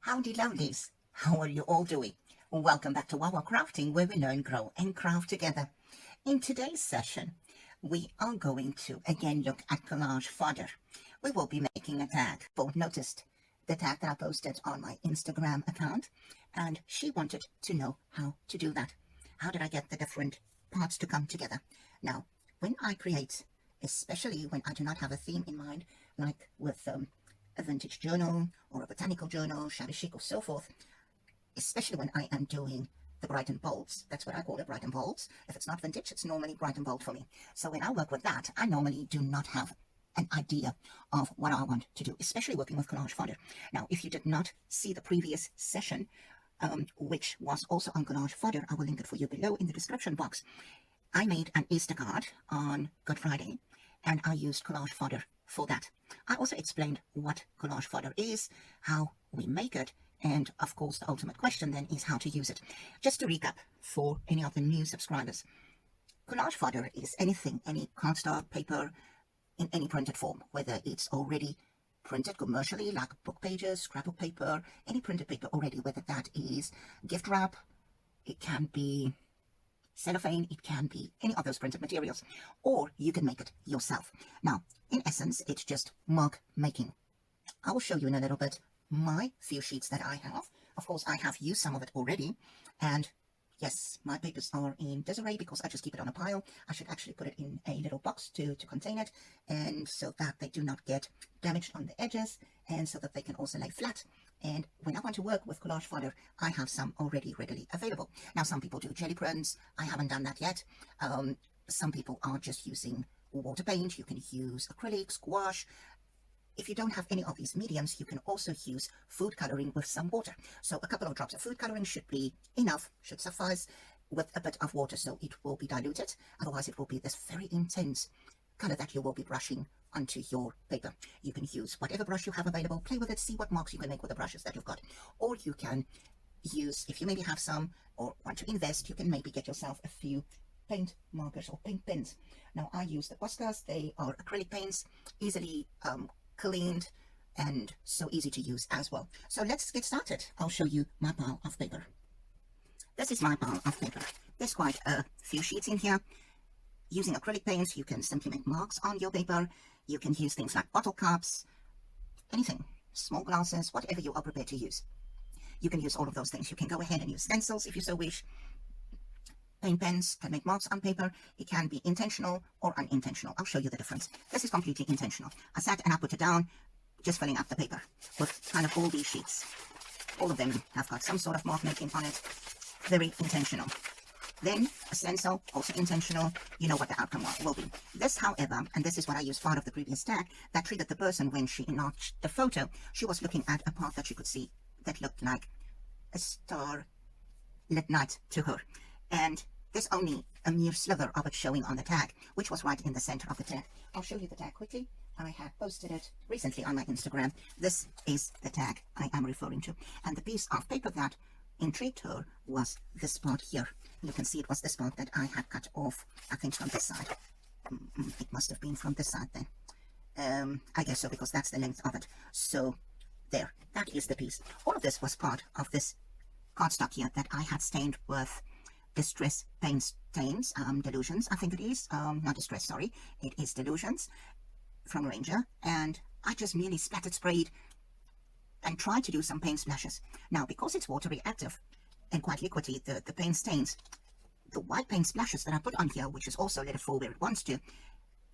Howdy lovelies, how are you all doing? Welcome back to Wawa Crafting, where we learn, grow and craft together. In today's session, we are going to again look at Collage Fodder. We will be making a tag. Both noticed the tag that I posted on my Instagram account, and she wanted to know how to do that. How did I get the different parts to come together? Now, when I create, especially when I do not have a theme in mind, like with a vintage journal or a botanical journal, shabby chic or so forth, especially when I am doing the bright and bolds. That's what I call it, bright and bolds. If it's not vintage, it's normally bright and bold for me. So when I work with that, I normally do not have an idea of what I want to do, especially working with Collage Fodder. Now, if you did not see the previous session, which was also on Collage Fodder, I will link it for you below in the description box. I made an Easter card on Good Friday, and I used Collage Fodder for that. I also explained what Collage Fodder is, how we make it, and of course the ultimate question then is how to use it. Just to recap for any of the new subscribers, Collage Fodder is anything, any cardstock, paper, in any printed form, whether it's already printed commercially like book pages, scrapbook paper, any printed paper already, whether that is gift wrap, it can be cellophane, it can be any of those printed materials, or you can make it yourself. Now, in essence, it's just mark making. I will show you in a little bit my few sheets that I have. Of course, I have used some of it already, and yes, my papers are in disarray because I just keep it on a pile. I should actually put it in a little box to contain it, and so that they do not get damaged on the edges, and so that they can also lay flat. And when I want to work with Collage Fodder, I have some already readily available. Now, some people do jelly prints. I haven't done that yet. Some people are just using water paint. You can use acrylics, gouache. If you don't have any of these mediums, you can also use food coloring with some water. So a couple of drops of food coloring should be enough, should suffice, with a bit of water, so it will be diluted. Otherwise, it will be this very intense color that you will be brushing onto your paper. You can use whatever brush you have available, play with it, see what marks you can make with the brushes that you've got. Or you can use, if you maybe have some or want to invest, you can maybe get yourself a few paint markers or paint pens. Now, I use the Poscas. They are acrylic paints, easily cleaned and so easy to use as well. So let's get started. I'll show you my pile of paper. This is my pile of paper. There's quite a few sheets in here. Using acrylic paints, you can simply make marks on your paper. You can use things like bottle caps, anything, small glasses, whatever you are prepared to use. You can use all of those things. You can go ahead and use stencils if you so wish. Paint pens can make marks on paper. It can be intentional or unintentional. I'll show you the difference. This is completely intentional. I sat and I put it down, just filling up the paper with kind of all these sheets. All of them have got some sort of mark making on it. Very intentional. Then a stencil, also intentional. You know what the outcome will be. This, however, and this is what I used part of the previous tag, that triggered the person when she enlarged the photo. She was looking at a part that she could see that looked like a star-lit night to her. And there's only a mere sliver of it showing on the tag, which was right in the center of the tag. I'll show you the tag quickly. I had posted it recently on my Instagram. This is the tag I am referring to. And the piece of paper that intrigued her was this part here. You can see it was this part that I had cut off, I think from this side. It must have been from this side then. I guess so, because that's the length of it. So there, that is the piece. All of this was part of this cardstock here that I had stained with Distress Paint Stains, Delusions, I think it is. Not Distress, sorry. It is Delusions from Ranger. And I just merely splattered, sprayed, and tried to do some paint splashes. Now, because it's water reactive and quite liquidy, the paint stains, the white paint splashes that I put on here, which is also let it fall where it wants to,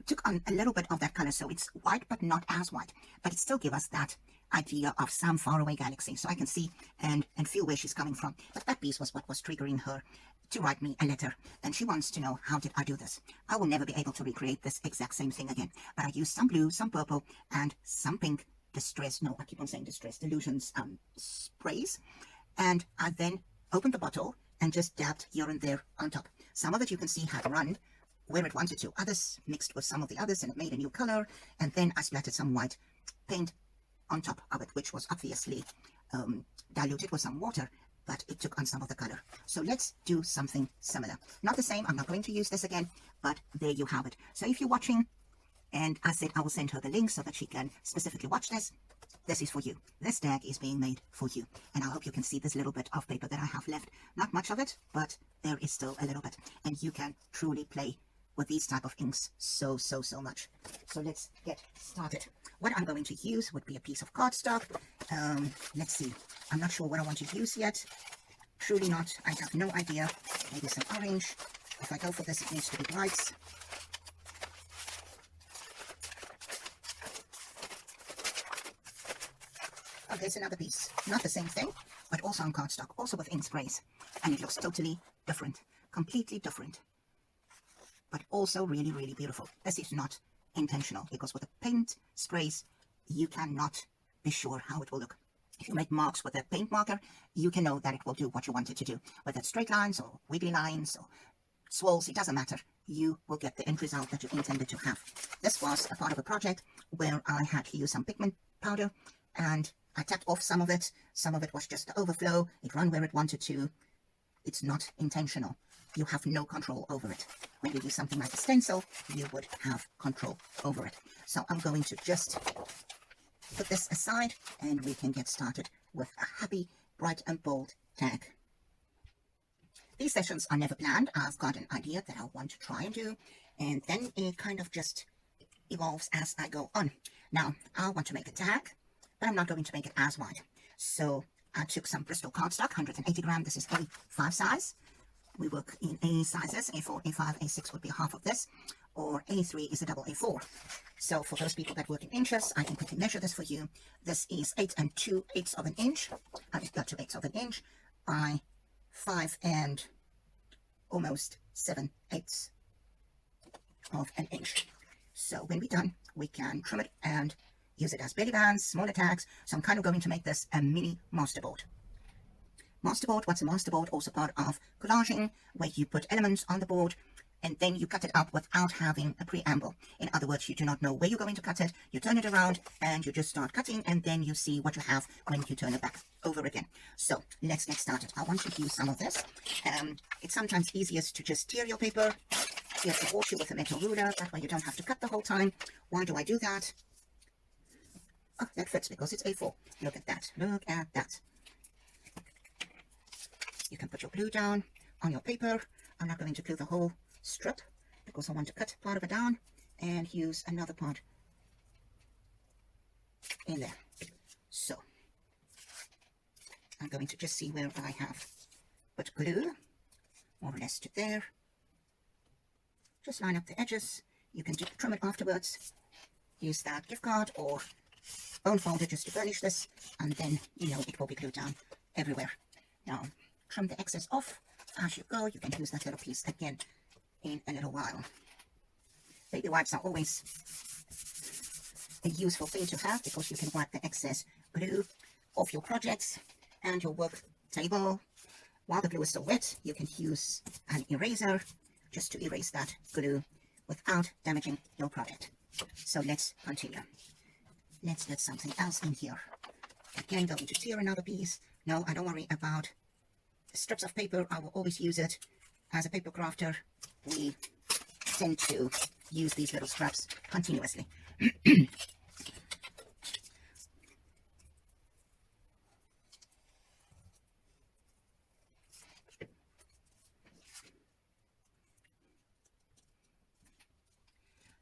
took on a little bit of that color. So it's white, but not as white. But it still gives us that idea of some faraway galaxy. So I can see and feel where she's coming from. But that piece was what was triggering her to write me a letter. And she wants to know, how did I do this? I will never be able to recreate this exact same thing again. But I used some blue, some purple, and some pink distress, no, I keep on saying distress, Delusions sprays. And I then opened the bottle and just dabbed here and there on top. Some of it you can see had run where it wanted to. Others mixed with some of the others and it made a new color. And then I splattered some white paint on top of it, which was obviously diluted with some water, but it took on some of the color. So let's do something similar. Not the same, I'm not going to use this again, but there you have it. So if you're watching, and I said I will send her the link so that she can specifically watch this, this is for you. This tag is being made for you. And I hope you can see this little bit of paper that I have left. Not much of it, but there is still a little bit. And you can truly play with these type of inks so much. So let's get started. What I'm going to use would be a piece of cardstock. Let's see. I'm not sure what I want to use yet. Truly not. I have no idea. Maybe some orange. If I go for this, it needs to be bright. Oh, there's another piece. Not the same thing, but also on cardstock, also with ink sprays. And it looks totally different, completely different. But also really beautiful. This is not intentional, because with the paint sprays, you cannot be sure how it will look. If you make marks with a paint marker, you can know that it will do what you want it to do. Whether it's straight lines or wiggly lines or swirls, it doesn't matter. You will get the end result that you intended to have. This was a part of a project where I had to use some pigment powder, and I tapped off some of it. Some of it was just the overflow. It ran where it wanted to. It's not intentional. You have no control over it. When you use something like a stencil, you would have control over it. So I'm going to just put this aside, and we can get started with a happy, bright and bold tag. These sessions are never planned. I've got an idea that I want to try and do, and then it kind of just evolves as I go on. Now, I want to make a tag, but I'm not going to make it as wide. So I took some Bristol cardstock, 180 gram. This is A5 size. We work in A sizes. A4, A5, A6 would be half of this, or A3 is a double A4. So for those people that work in inches, I can quickly measure this for you. This is 8 2/8 of an inch. I've got 2/8 of an inch by 5 and almost 7/8 of an inch. So when we're done, we can trim it and use it as belly bands, smaller tags. So I'm kind of going to make this a mini masterboard. Masterboard, what's a masterboard? Also part of collaging, where you put elements on the board and then you cut it up without having a preamble. In other words, you do not know where you're going to cut it. You turn it around and you just start cutting, and then you see what you have when you turn it back over again. So let's get started. I want to use some of this. It's sometimes easiest to just tear your paper. Here's a horseshoe with a metal ruler. That way you don't have to cut the whole time. Why do I do that? Oh, that fits because it's A4. Look at that. Look at that. You can put your glue down on your paper. I'm not going to glue the whole strip because I want to cut part of it down and use another part in there. So I'm going to just see where I have put glue, more or less to there. Just line up the edges. You can trim it afterwards. Use that gift card or bone folder just to furnish this, and then you know it will be glued down everywhere. Now trim the excess off as you go. You can use that little piece again in a little while. Baby wipes are always a useful thing to have because you can wipe the excess glue off your projects and your work table. While the glue is still wet, you can use an eraser just to erase that glue without damaging your project. So let's continue. Let's get something else in here. Again, going to tear another piece. No, I don't worry about strips of paper. I will always use it. As a paper crafter, we tend to use these little scraps continuously.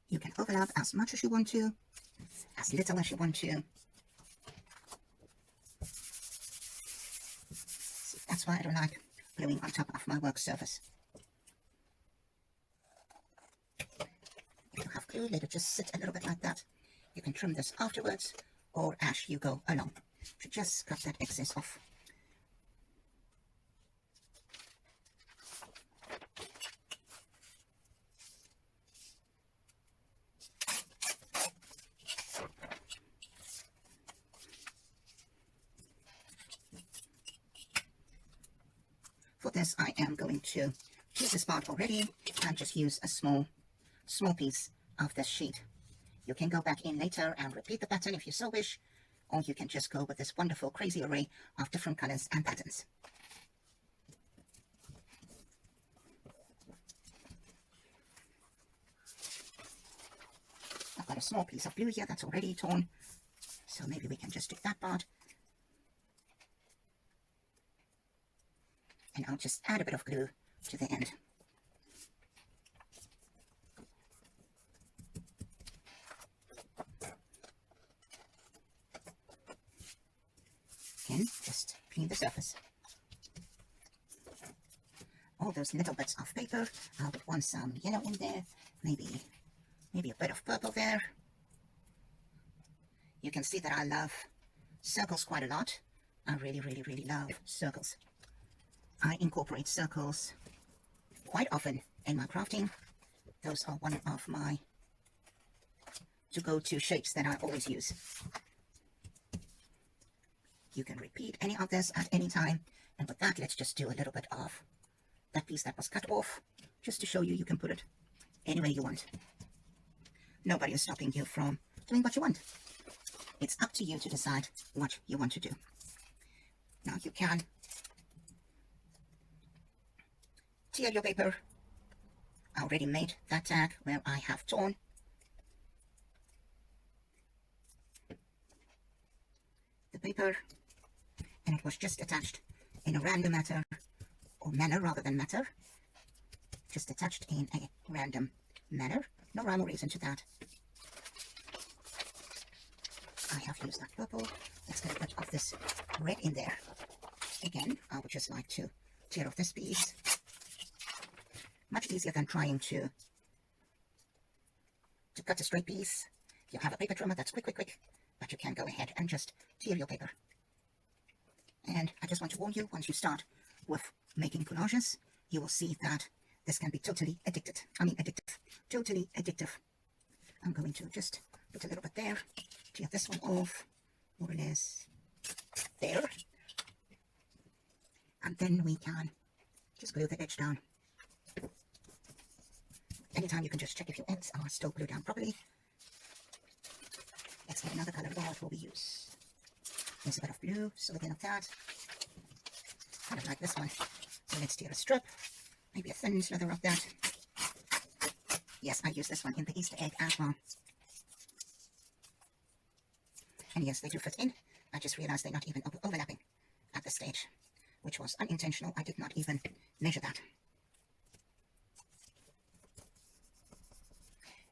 You can overlap as much as you want to, as little as you want to. See, that's why I don't like gluing on top of my work surface. If you have glue, let it just sit a little bit like that. You can trim this afterwards or as you go along to just cut that excess off. For this, I am going to keep this part already and just use a small piece of this sheet. You can go back in later and repeat the pattern if you so wish, or you can just go with this wonderful crazy array of different colors and patterns. I've got a small piece of glue here that's already torn, So maybe we can just do that part. And I'll just add a bit of glue to the end. Again, just clean the surface. All those little bits of paper, I would want some yellow in there, maybe a bit of purple there. You can see that I love circles quite a lot. I really love circles. I incorporate circles quite often in my crafting. Those are one of my to-go-to shapes that I always use. You can repeat any of this at any time. And with that, let's just do a little bit of that piece that was cut off, just to show you you can put it anywhere you want. Nobody is stopping you from doing what you want. It's up to you to decide what you want to do. Now you can tear your paper. I already made that tag where I have torn. The paper, and it was just attached in a random manner rather than matter. Just attached in a random manner. No rhyme or reason to that. I have used that purple. Let's get a bit of this red in there. Again, I would just like to tear off this piece. Much easier than trying to cut a straight piece. You have a paper trimmer that's quick, but you can go ahead and just tear your paper. And I just want to warn you, once you start with making collages, you will see that this can be totally addictive. Totally addictive. I'm going to just put a little bit there, tear this one off, more or less there. And then we can just glue the edge down. Anytime you can just check if your ends are still glued down properly. Let's get another color. What will we use? There's a bit of blue, so again of that. Kind of like this one. So let's tear a strip, maybe a thin slither of that. Yes, I use this one in the Easter egg as well. And yes, they do fit in. I just realized they're not even overlapping at this stage, which was unintentional. I did not even measure that.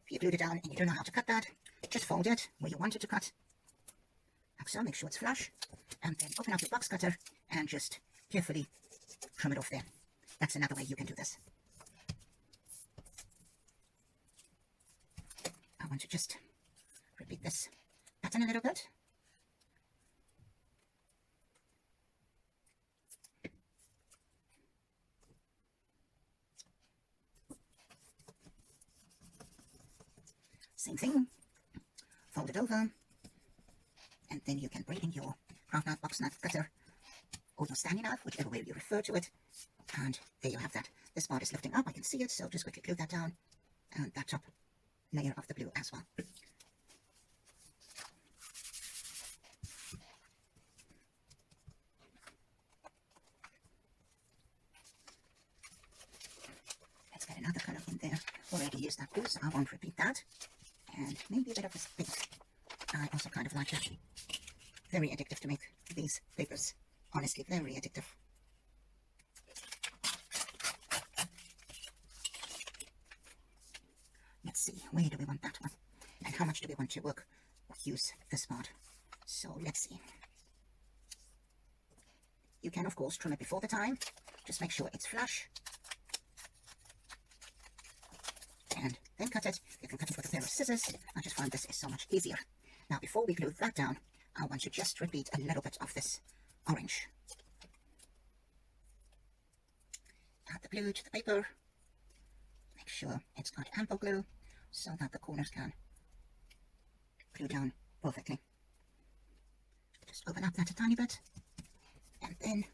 If you glued it down and you don't know how to cut that, just fold it where you want it to cut. Like so, make sure it's flush. And then open up your box cutter and just carefully trim it off there. That's another way you can do this. I want to just repeat this pattern a little bit. Same thing. Fold it over. And then you can bring in your craft knife, box knife, cutter, or your standing knife, whichever way you refer to it. And there you have that. This part is lifting up. I can see it, so just quickly glue that down. And that top layer of the blue as well. Let's get another color in there. Already used that blue, so I won't repeat that. And maybe a bit of this pink. I also kind of like that. Very addictive to make these papers. Honestly, very addictive. Let's see, where do we want that one? And how much do we want to use this part? So let's see. You can, of course, trim it before the time. Just make sure it's flush. And then cut it. You can cut it with a pair of scissors. I just find this is so much easier. Now, before we glue that down, I want to just repeat a little bit of this orange. Add the glue to the paper. Make sure it's got ample glue so that the corners can glue down perfectly. Just open up that a tiny bit and then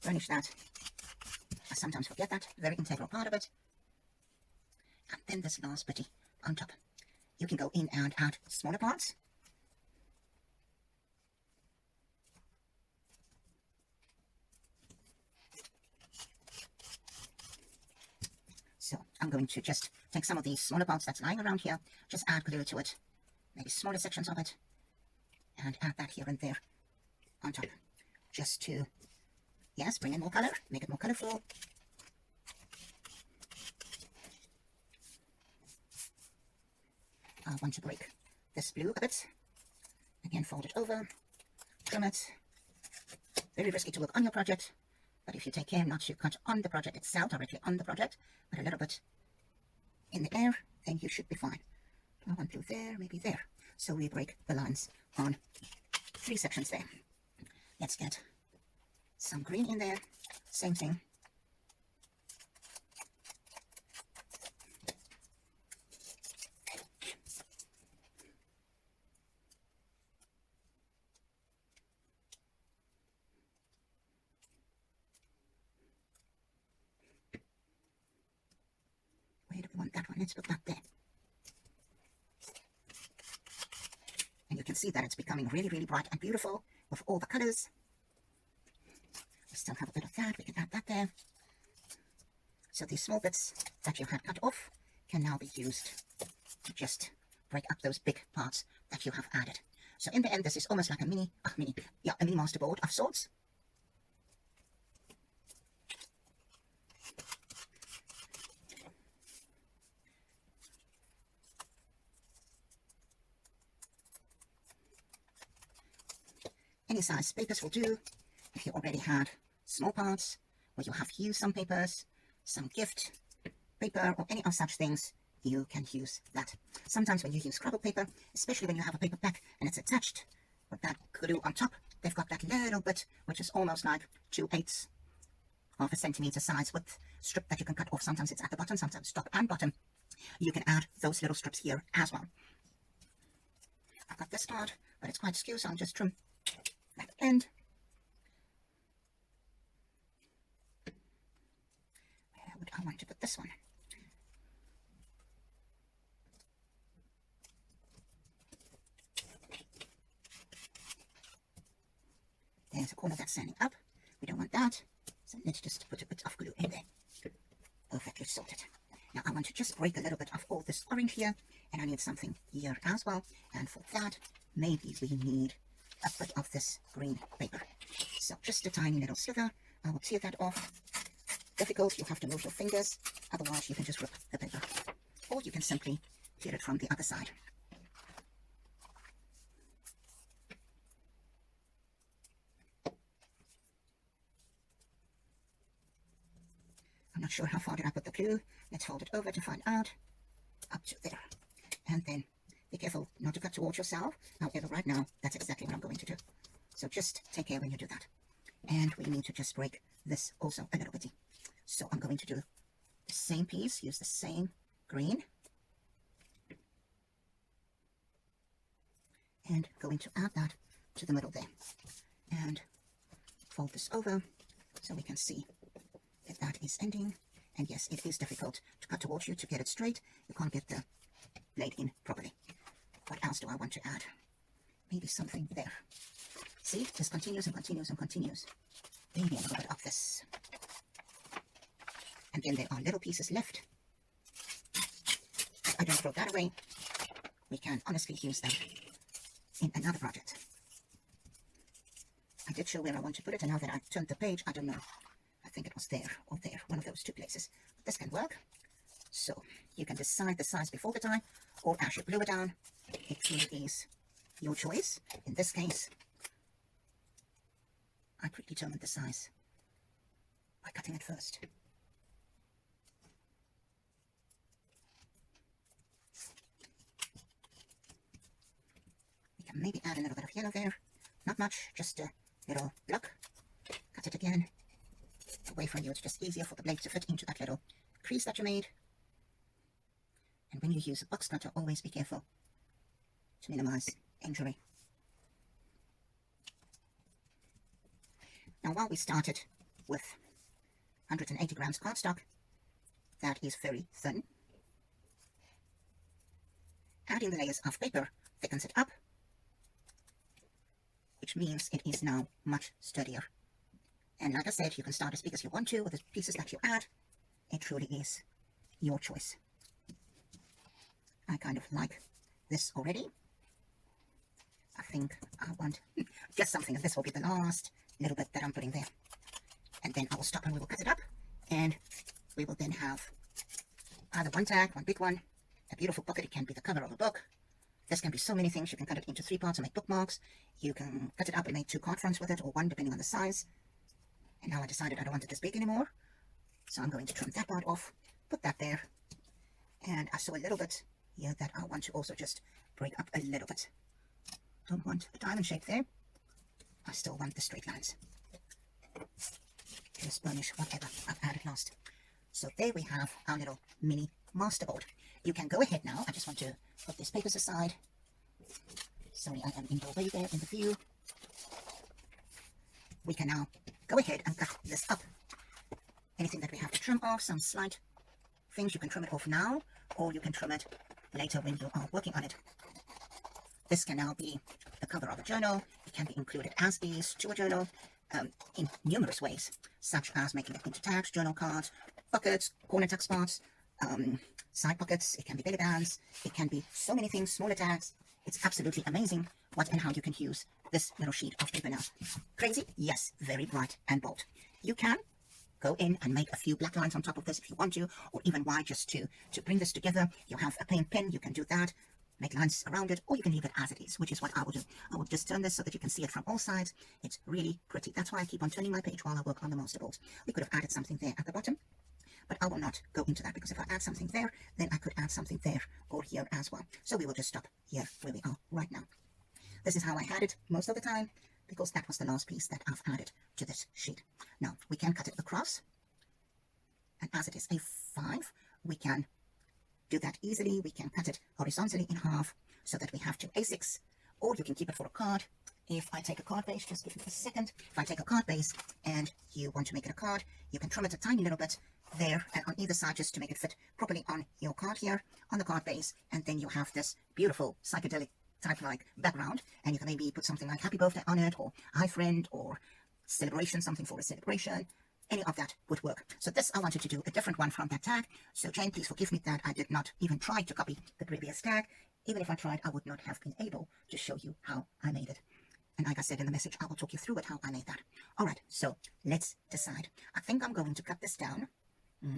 burnish that. I sometimes forget that, very integral part of it. And then this last bitty on top. You can go in and add smaller parts. So I'm going to just take some of these smaller parts that's lying around here, just add glue to it, maybe smaller sections of it, and add that here and there on top, just to, yes, bring in more color, make it more colorful. I want to break this blue a bit. Again, fold it over, trim it. Very risky to work on your project, but if you take care not to cut on the project itself, directly on the project, but a little bit in the air, then you should be fine. I want blue there, maybe there. So we break the lines on 3 sections there. Let's get some green in there, same thing. Where do we want that one? Let's put that there. And you can see that it's becoming really, really bright and beautiful with all the colors. We still have a bit of that. We can add that there. So these small bits that you had cut off can now be used to just break up those big parts that you have added. So in the end, this is almost like a mini masterboard of sorts. Any size papers will do. If you already had small parts, or you have used some papers, some gift paper, or any of such things, you can use that. Sometimes when you use scrapbook paper, especially when you have a paper back and it's attached with that glue on top, they've got that little bit, which is almost like 2/8 of a centimeter size width strip that you can cut off. Sometimes it's at the bottom, sometimes top and bottom. You can add those little strips here as well. I've got this part, but it's quite skew, so I'll just trim that end. Where would I want to put this one? There's a corner that's standing up. We don't want that. So let's just put a bit of glue in there. Perfectly sorted. Now I want to just break a little bit of all this orange here, and I need something here as well. And for that, maybe we need a bit of this green paper. So just a tiny little sliver. I will tear that off. Difficult, you have to move your fingers, otherwise you can just rip the paper. Or you can simply tear it from the other side. I'm not sure how far did I put the glue. Let's fold it over to find out. Up to there. And then be careful not to cut towards yourself. However, right now, that's exactly what I'm going to do. So just take care when you do that. And we need to just break this also a little bit. So I'm going to do the same piece, use the same green. And going to add that to the middle there. And fold this over so we can see that that is ending. And yes, it is difficult to cut towards you to get it straight. You can't get the blade in properly. What else do I want to add? Maybe something there. See, this continues and continues and continues. Maybe a little bit of this. And then there are little pieces left. I don't throw that away. We can honestly use them in another project. I did show where I want to put it, and now that I've turned the page, I don't know. I think it was there or there, one of those 2 places. But this can work. So you can decide the size before the die, or as you glue it down. It truly is your choice. In this case, I predetermined the size by cutting it first. We can maybe add a little bit of yellow there. Not much, just a little block. Cut it again. Away from you, it's just easier for the blade to fit into that little crease that you made. And when you use a box cutter, always be careful to minimize injury. Now, while we started with 180 grams cardstock, that is very thin. Adding the layers of paper thickens it up, which means it is now much sturdier. And like I said, you can start as big as you want to with the pieces that you add. It truly is your choice. I kind of like this already. I think I want just something, and this will be the last little bit that I'm putting there. And then I will stop and we will cut it up, and we will then have either one tag, one big one, a beautiful pocket. It can be the cover of a book. This can be so many things. You can cut it into 3 parts and make bookmarks. You can cut it up and make 2 card fronts with it, or 1 depending on the size. And now I decided I don't want it this big anymore, so I'm going to trim that part off, put that there. And I saw a little bit here that I want to also just break up a little bit. Don't want a diamond shape there. I still want the straight lines. Just burnish whatever I've added last. So there we have our little mini masterboard. You can go ahead now. I just want to put these papers aside. Sorry, I am in the way there in the view. We can now go ahead and cut this up. Anything that we have to trim off, some slight things, you can trim it off now, or you can trim it later when you are working on it. This can now be the cover of a journal. It can be included as is to a journal in numerous ways, such as making it into tags, journal cards, pockets, corner tuck spots, side pockets. It can be belly bands. It can be so many things, smaller tags. It's absolutely amazing what and how you can use this little sheet of paper now. Crazy? Yes, very bright and bold. You can go in and make a few black lines on top of this if you want to, or even white, just to bring this together. You have a paint pen, you can do that, make lines around it, or you can leave it as it is, which is what I will do. I will just turn this so that you can see it from all sides. It's really pretty. That's why I keep on turning my page while I work on the masterboard. We could have added something there at the bottom, but I will not go into that, because if I add something there, then I could add something there or here as well. So we will just stop here where we are right now. This is how I had it most of the time, because that was the last piece that I've added to this sheet. Now we can cut it across, and as it is a 5, we can do that easily. We can cut it horizontally in half so that we have 2 A6, or you can keep it for a card. If I take a card base, just give me a second. If I take a card base and you want to make it a card, you can trim it a tiny little bit there and on either side, just to make it fit properly on your card here, on the card base. And then you have this beautiful psychedelic type like background, and you can maybe put something like happy birthday on it, or hi friend, or celebration, something for a celebration. Any of that would work. So this, I wanted to do a different one from that tag. So Jane, please forgive me that I did not even try to copy the previous tag. Even if I tried, I would not have been able to show you how I made it. And like I said in the message, I will talk you through it, how I made that. All right, so let's decide. I think I'm going to cut this down.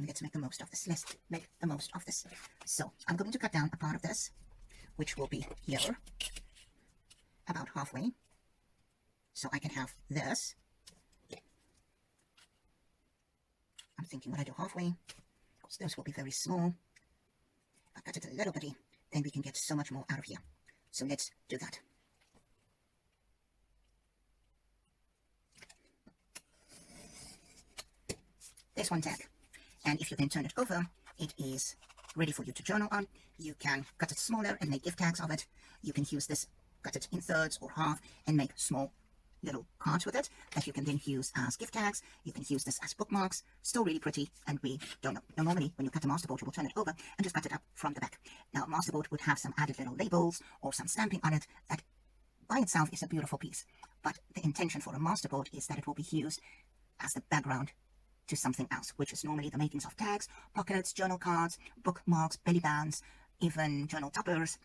Let's make the most of this. Let's make the most of this. So I'm going to cut down a part of this, which will be here, about halfway. So I can have this. I'm thinking when I do halfway, because this will be very small. If I cut it a little bitty, then we can get so much more out of here. So let's do that. There's one tag. And if you then turn it over, it is ready for you to journal on. You can cut it smaller and make gift tags of it. You can use this, cut it in thirds or half, and make small little cards with it that you can then use as gift tags. You can use this as bookmarks. Still really pretty, and we don't know. Now, normally when you cut a masterboard, you will turn it over and just cut it up from the back. Now, a masterboard would have some added little labels or some stamping on it that by itself is a beautiful piece. But the intention for a masterboard is that it will be used as the background to something else, which is normally the makings of tags, pockets, journal cards, bookmarks, belly bands, even journal toppers,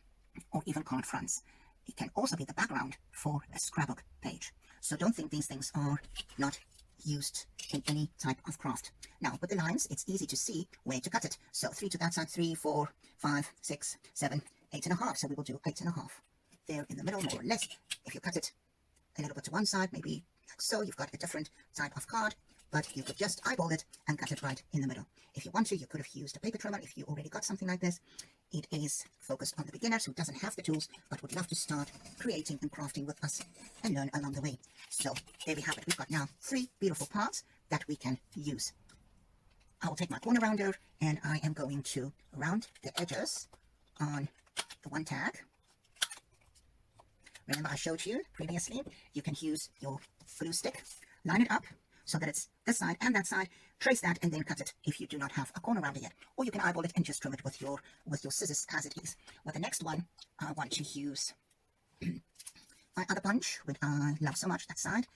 or even card fronts. It can also be the background for a scrapbook page. So don't think these things are not used in any type of craft. Now, with the lines, it's easy to see where to cut it. So 3 to that side, 3, 4, 5, 6, 7, 8.5. So we will do 8.5 there in the middle, more or less. If you cut it a little bit to one side, maybe like so, you've got a different type of card, but you could just eyeball it and cut it right in the middle. If you want to, you could have used a paper trimmer if you already got something like this. It is focused on the beginners who doesn't have the tools, but would love to start creating and crafting with us and learn along the way. So there we have it. We've got now 3 beautiful parts that we can use. I will take my corner rounder and I am going to round the edges on the one tag. Remember I showed you previously, you can use your glue stick, line it up so that it's this side and that side, trace that and then cut it if you do not have a corner rounder yet. Or you can eyeball it and just trim it with your scissors as it is. With the next one, I want to use my other punch, which I love so much, that side.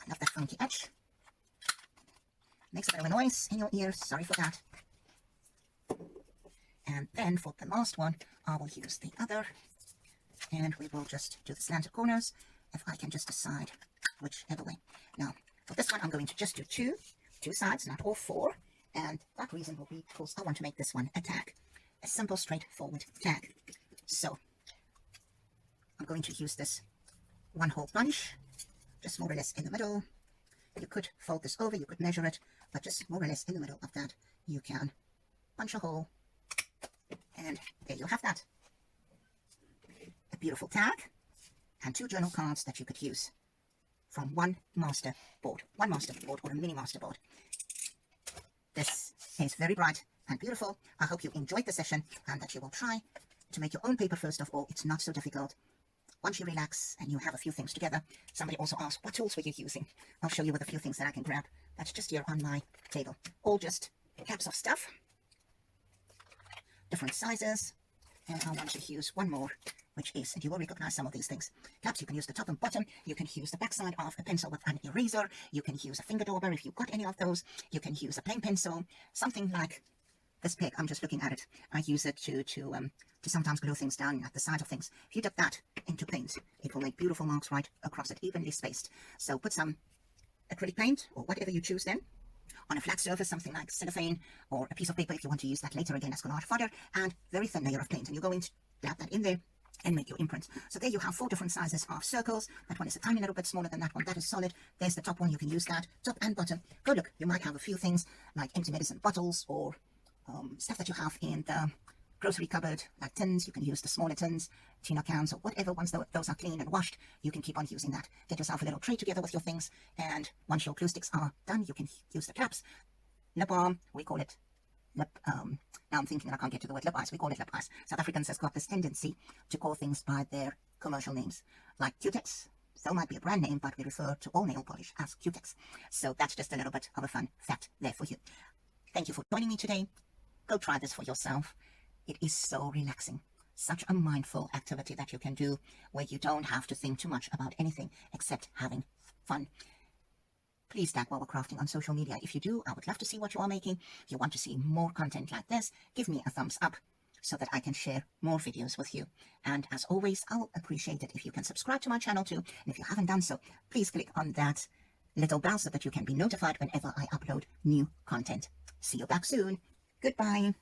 I love that funky edge. Makes a bit of a noise in your ears, sorry for that. And then for the last one, I will use the other and we will just do the slanted corners, if I can just decide whichever way. Now, for this one, I'm going to just do two sides, not all four, and that reason will be because I want to make this one a tag, a simple, straightforward tag. So, I'm going to use this one whole bunch, just more or less in the middle. You could fold this over, you could measure it, but just more or less in the middle of that, you can punch a hole, and there you have that. A beautiful tag, and 2 journal cards that you could use from one master board or a mini master board. This is very bright and beautiful. I hope you enjoyed the session and that you will try to make your own paper first of all. It's not so difficult. Once you relax and you have a few things together. Somebody also asked, what tools were you using? I'll show you with a few things that I can grab. That's just here on my table. All just caps of stuff, different sizes, and I want to use one more, which is, and you will recognize some of these things. Caps, you can use the top and bottom. You can use the backside of a pencil with an eraser. You can use a finger dauber if you've got any of those. You can use a plain pencil, something like this peg. I'm just looking at it. I use it to sometimes glue things down at the side of things. If you dip that into paint, it will make beautiful marks right across it, evenly spaced. So put some acrylic paint or whatever you choose then on a flat surface, something like cellophane or a piece of paper if you want to use that later again as collage fodder, and very thin layer of paint, and you're going to dab that in there and make your imprint. So there you have 4 different sizes of circles. That one is a tiny little bit smaller than that one. That is solid. There's the top one. You can use that top and bottom. Go look, you might have a few things like empty medicine bottles or stuff that you have in the grocery cupboard, like tins. You can use the smaller tins, tina cans, or whatever. Once those are clean and washed, you can keep on using that. Get yourself a little tray together with your things, and once your glue sticks are done, you can use the caps. Lip balm, we call it lip, now I'm thinking that I can't get to the word lip eyes, we call it lip eyes. South Africans has got this tendency to call things by their commercial names, like Q-Tex. So might be a brand name, but we refer to all nail polish as Q-Tex. So that's just a little bit of a fun fact there for you. Thank you for joining me today. Go try this for yourself. It is so relaxing. Such a mindful activity that you can do where you don't have to think too much about anything except having fun. Please tag While We're Crafting on social media. If you do, I would love to see what you are making. If you want to see more content like this, give me a thumbs up so that I can share more videos with you. And as always, I'll appreciate it if you can subscribe to my channel too. And if you haven't done so, please click on that little bell so that you can be notified whenever I upload new content. See you back soon. Goodbye.